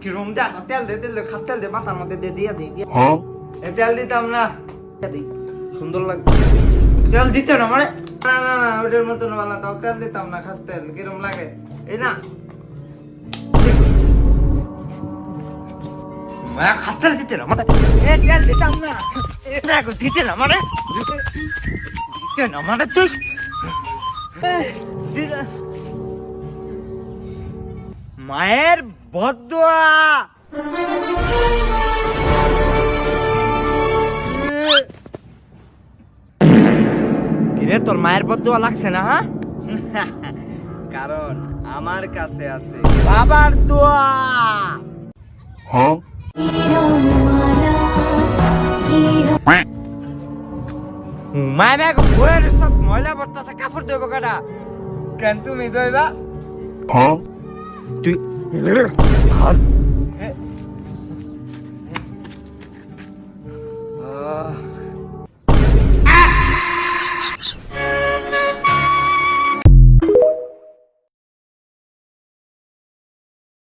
কিরম দে আচ্ছা তেল দে খাস তেল দে মাথার মধ্যে দে দিয়ে দে তেল দিতাম না সুন্দর লাগবে তেল দিতে না মানে না না না ওটার মতন বানা তাও তেল দিতাম না খাস তেল কিরম লাগে এই না খাস তেল দিতে না মানে তেল দিতাম না এটা দিতে না মানে দিতে না মানে তুই মায়ের বদদোয়া কিরে তোর মায়ের বদদোয়া লাগছে না হ্যাঁ কারণ আমার কাছে আছে বাবার দোয়া হ্যাঁ মায়ের বইয়ের সব ময়লা পড়তেছে কাপড় ধোবো কাটা কেন তুমি ধোইবা হ্যাঁ তুই